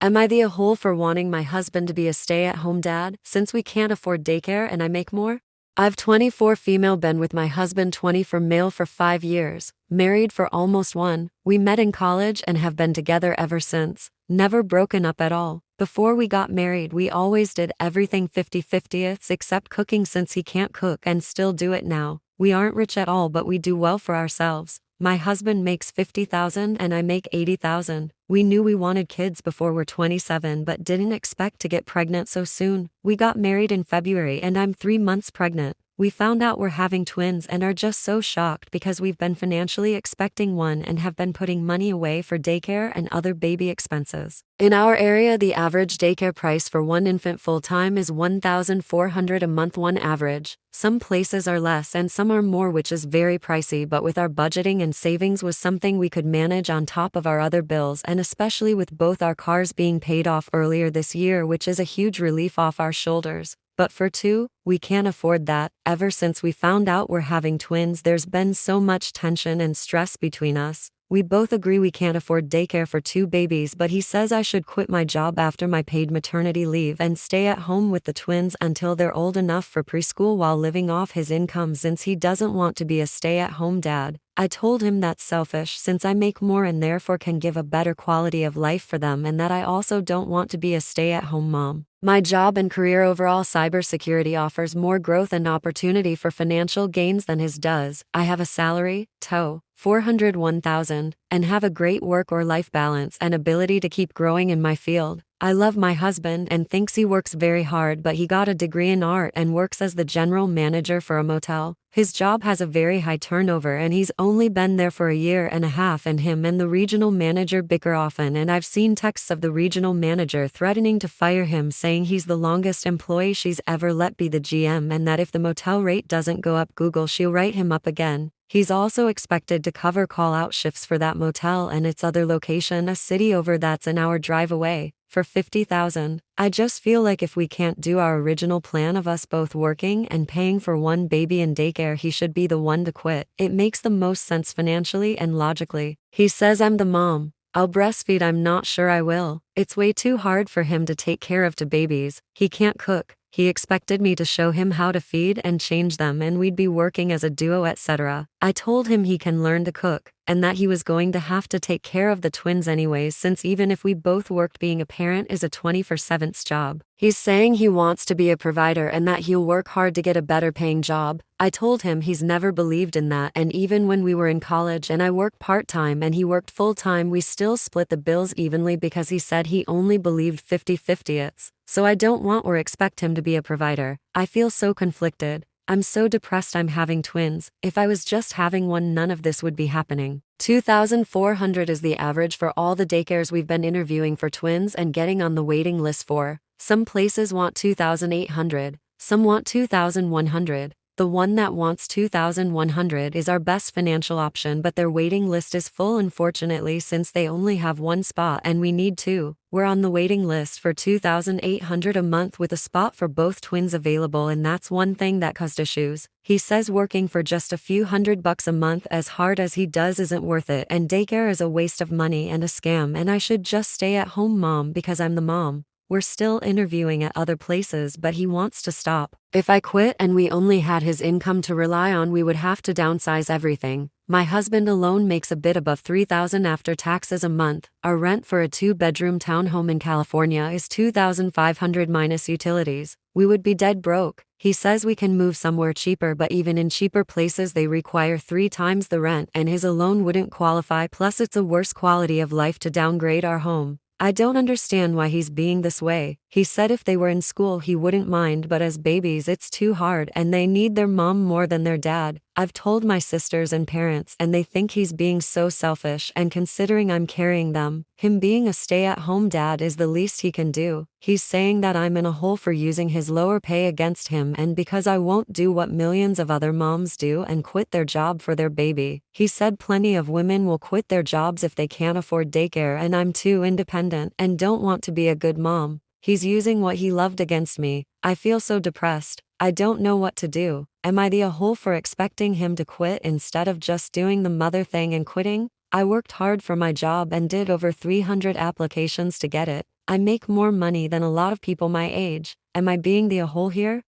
Am I the a-hole for wanting my husband to be a stay-at-home dad, since we can't afford daycare and I make more? I've 24 female been with my husband 20 for male for 5 years, married for almost 1, we met in college and have been together ever since, never broken up at all. Before we got married we always did everything 50-50 except cooking since he can't cook and still do it now. We aren't rich at all but we do well for ourselves. My husband makes 50,000 and I make 80,000. We knew we wanted kids before we're 27 but didn't expect to get pregnant so soon. We got married in February and I'm 3 months pregnant. We found out we're having twins and are just so shocked because we've been financially expecting one and have been putting money away for daycare and other baby expenses. In our area, the average daycare price for one infant full-time is $1,400 a month on average. Some places are less and some are more, which is very pricey, but with our budgeting and savings was something we could manage on top of our other bills, and especially with both our cars being paid off earlier this year, which is a huge relief off our shoulders. But for 2, we can't afford that. Ever since we found out we're having twins, there's been so much tension and stress between us. We both agree we can't afford daycare for 2 babies, but he says I should quit my job after my paid maternity leave and stay at home with the twins until they're old enough for preschool while living off his income since he doesn't want to be a stay-at-home dad. I told him that's selfish since I make more and therefore can give a better quality of life for them, and that I also don't want to be a stay-at-home mom. My job and career overall cybersecurity offers more growth and opportunity for financial gains than his does. I have a salary, $401,000, and have a great work or life balance and ability to keep growing in my field. I love my husband and thinks he works very hard, but he got a degree in art and works as the general manager for a motel. His job has a very high turnover and he's only been there for a year and a half, and him and the regional manager bicker often, and I've seen texts of the regional manager threatening to fire him, saying he's the longest employee she's ever let be the GM and that if the motel rate doesn't go up Google she'll write him up again. He's also expected to cover call-out shifts for that motel and its other location, a city over that's an hour drive away, for $50,000. I just feel like if we can't do our original plan of us both working and paying for one baby in daycare, he should be the one to quit. It makes the most sense financially and logically. He says I'm the mom. I'll breastfeed, I'm not sure I will. It's way too hard for him to take care of 2 babies. He can't cook. He expected me to show him how to feed and change them and we'd be working as a duo, etc. I told him he can learn to cook, and that he was going to have to take care of the twins anyways since even if we both worked, being a parent is a 24/7 job. He's saying he wants to be a provider and that he'll work hard to get a better paying job. I told him he's never believed in that, and even when we were in college and I worked part-time and he worked full-time, we still split the bills evenly because he said he only believed 50-50. So I don't want or expect him to be a provider. I feel so conflicted. I'm so depressed I'm having twins. If I was just having one, none of this would be happening. 2,400 is the average for all the daycares we've been interviewing for twins and getting on the waiting list for. Some places want 2,800, some want 2,100. The one that wants 2,100 is our best financial option, but their waiting list is full unfortunately since they only have 1 spot and we need 2. We're on the waiting list for 2,800 a month with a spot for both twins available, and that's one thing that caused issues. He says working for just a few $100 a month as hard as he does isn't worth it, and daycare is a waste of money and a scam, and I should just stay at home mom because I'm the mom. We're still interviewing at other places, but he wants to stop. If I quit and we only had his income to rely on, we would have to downsize everything. My husband alone makes a bit above $3,000 after taxes a month. Our rent for a 2-bedroom townhome in California is $2,500 minus utilities. We would be dead broke. He says we can move somewhere cheaper, but even in cheaper places they require 3 times the rent and his alone wouldn't qualify, plus it's a worse quality of life to downgrade our home. I don't understand why he's being this way. He said if they were in school he wouldn't mind, but as babies it's too hard and they need their mom more than their dad. I've told my sisters and parents and they think he's being so selfish, and considering I'm carrying them, him being a stay-at-home dad is the least he can do. He's saying that I'm in a hole for using his lower pay against him and because I won't do what millions of other moms do and quit their job for their baby. He said plenty of women will quit their jobs if they can't afford daycare, and I'm too independent and don't want to be a good mom. He's using what he loved against me. I feel so depressed. I don't know what to do. Am I the a-hole for expecting him to quit instead of just doing the mother thing and quitting? I worked hard for my job and did over 300 applications to get it. I make more money than a lot of people my age. Am I being the a hole here?